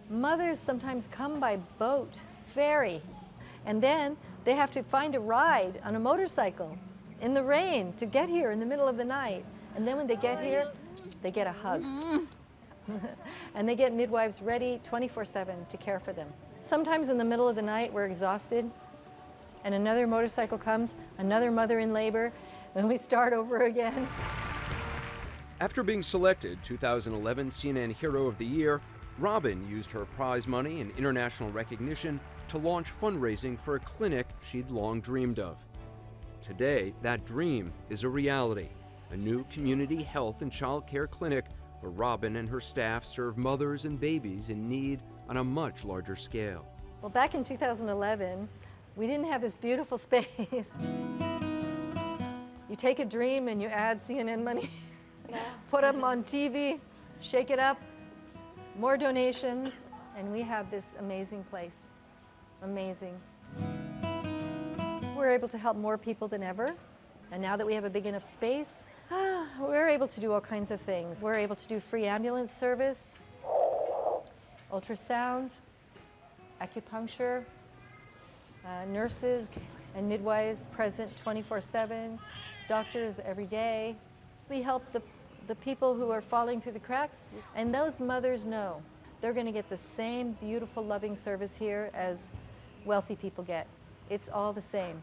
Mothers sometimes come by boat, ferry, and then they have to find a ride on a motorcycle in the rain to get here in the middle of the night. And then when they get here, they get a hug. And they get midwives ready 24/7 to care for them. Sometimes in the middle of the night, we're exhausted, and another motorcycle comes, another mother in labor, and we start over again. After being selected 2011 CNN Hero of the Year, Robin used her prize money and international recognition to launch fundraising for a clinic she'd long dreamed of. Today, that dream is a reality, a new community health and child care clinic where Robin and her staff serve mothers and babies in need on a much larger scale. Well, back in 2011, we didn't have this beautiful space. You take a dream and you add CNN money, put them on TV, shake it up, more donations, and we have this amazing place. Amazing. We're able to help more people than ever, and now that we have a big enough space, we're able to do all kinds of things. We're able to do free ambulance service, ultrasound, acupuncture, nurses and midwives present 24/7, doctors every day. We help the people who are falling through the cracks, and those mothers know they're going to get the same beautiful, loving service here as wealthy people get. It's all the same.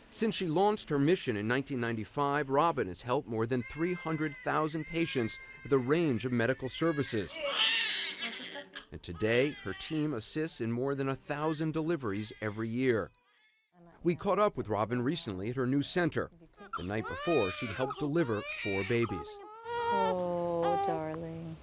Since she launched her mission in 1995, Robin has helped more than 300,000 patients with a range of medical services. And today, her team assists in more than 1,000 deliveries every year. We caught up with Robin recently at her new center. The night before, she'd helped deliver 4 babies. Oh, darling.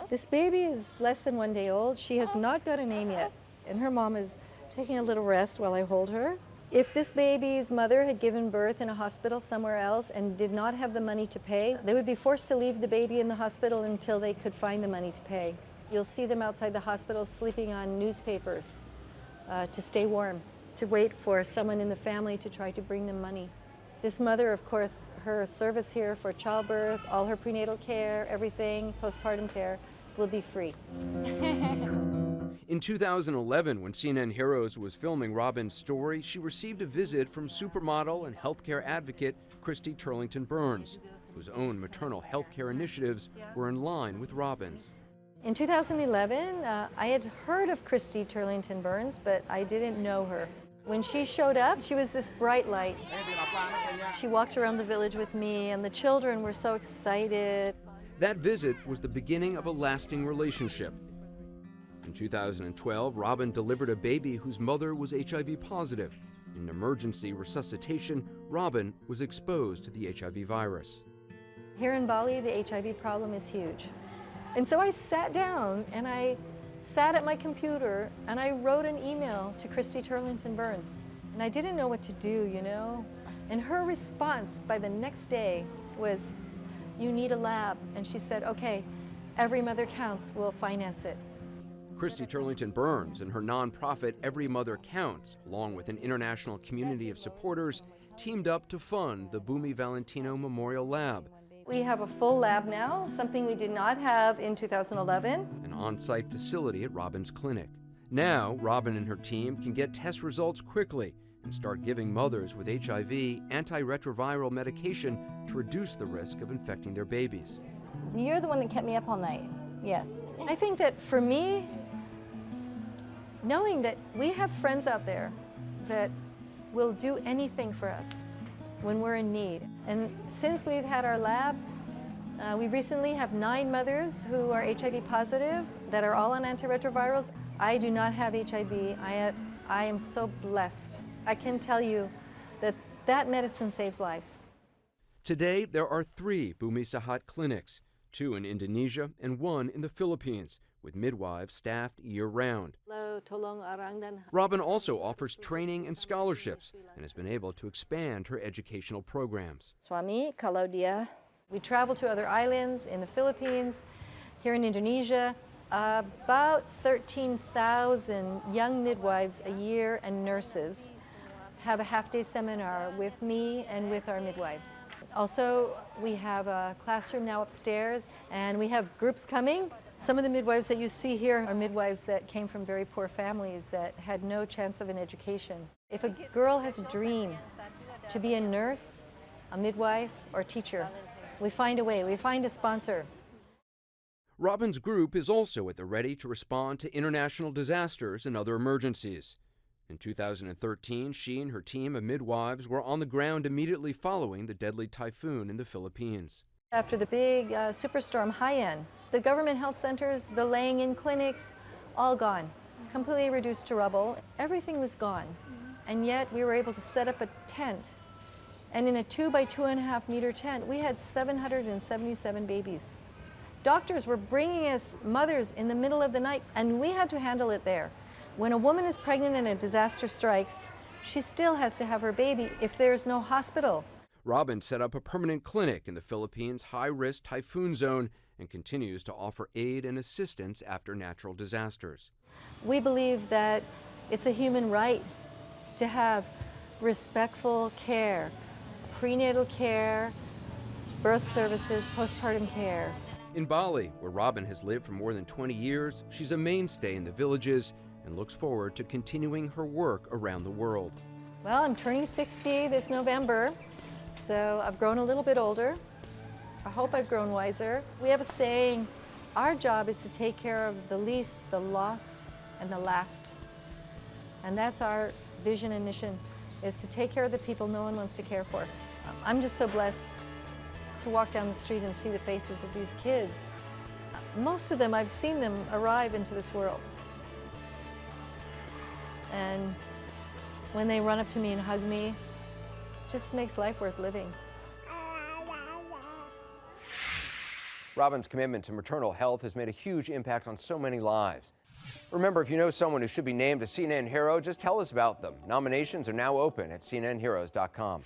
This baby is less than 1 day old. She has not got a name yet, and her mom is taking a little rest while I hold her. If this baby's mother had given birth in a hospital somewhere else and did not have the money to pay, they would be forced to leave the baby in the hospital until they could find the money to pay. You'll see them outside the hospital sleeping on newspapers to stay warm, to wait for someone in the family to try to bring them money. This mother, of course, her service here for childbirth, all her prenatal care, everything, postpartum care, will be free. In 2011, when CNN Heroes was filming Robin's story, she received a visit from supermodel and healthcare advocate Christy Turlington Burns, whose own maternal healthcare initiatives were in line with Robin's. In 2011, I had heard of Christy Turlington Burns, but I didn't know her. When she showed up, she was this bright light. She walked around the village with me, and the children were so excited. That visit was the beginning of a lasting relationship. In 2012, Robin delivered a baby whose mother was HIV positive. In emergency resuscitation, Robin was exposed to the HIV virus. Here in Bali, the HIV problem is huge. And so I sat down and I sat at my computer and I wrote an email to Christy Turlington Burns. And I didn't know what to do, you know? And her response by the next day was, "You need a lab." And she said, "Okay, every mother counts, we'll finance it." Christy Turlington Burns and her nonprofit Every Mother Counts, along with an international community of supporters, teamed up to fund the Bumi Valentino Memorial Lab. We have a full lab now, something we did not have in 2011. An on-site facility at Robin's clinic. Now, Robin and her team can get test results quickly and start giving mothers with HIV antiretroviral medication to reduce the risk of infecting their babies. You're the one that kept me up all night, yes. I think that for me, knowing that we have friends out there that will do anything for us when we're in need. And since we've had our lab, we recently have 9 mothers who are HIV positive that are all on antiretrovirals. I do not have HIV. I am so blessed. I can tell you that that medicine saves lives. Today, there are 3 Bumi Sehat clinics, 2 in Indonesia and 1 in the Philippines, with midwives staffed year-round. Robin also offers training and scholarships and has been able to expand her educational programs. Suami, kalau dia. We travel to other islands in the Philippines, here in Indonesia. About 13,000 young midwives a year and nurses have a half-day seminar with me and with our midwives. Also, we have a classroom now upstairs, and we have groups coming. Some of the midwives that you see here are midwives that came from very poor families that had no chance of an education. If a girl has a dream to be a nurse, a midwife, or teacher, we find a way, we find a sponsor. Robin's group is also at the ready to respond to international disasters and other emergencies. In 2013, she and her team of midwives were on the ground immediately following the deadly typhoon in the Philippines. After the big superstorm Haiyan, the government health centers, the laying-in clinics, all gone, completely reduced to rubble. Everything was gone, and yet we were able to set up a tent. And in a 2 by 2.5 meter tent, we had 777 babies. Doctors were bringing us mothers in the middle of the night, and we had to handle it there. When a woman is pregnant and a disaster strikes, she still has to have her baby if there's no hospital. Robin set up a permanent clinic in the Philippines' high-risk typhoon zone and continues to offer aid and assistance after natural disasters. We believe that it's a human right to have respectful care, prenatal care, birth services, postpartum care. In Bali, where Robin has lived for more than 20 years, she's a mainstay in the villages and looks forward to continuing her work around the world. Well, I'm turning 60 this November, so I've grown a little bit older. I hope I've grown wiser. We have a saying, our job is to take care of the least, the lost, and the last. And that's our vision and mission, is to take care of the people no one wants to care for. I'm just so blessed to walk down the street and see the faces of these kids. Most of them, I've seen them arrive into this world. And when they run up to me and hug me, it just makes life worth living. Robin's commitment to maternal health has made a huge impact on so many lives. Remember, if you know someone who should be named a CNN hero, just tell us about them. Nominations are now open at cnnheroes.com.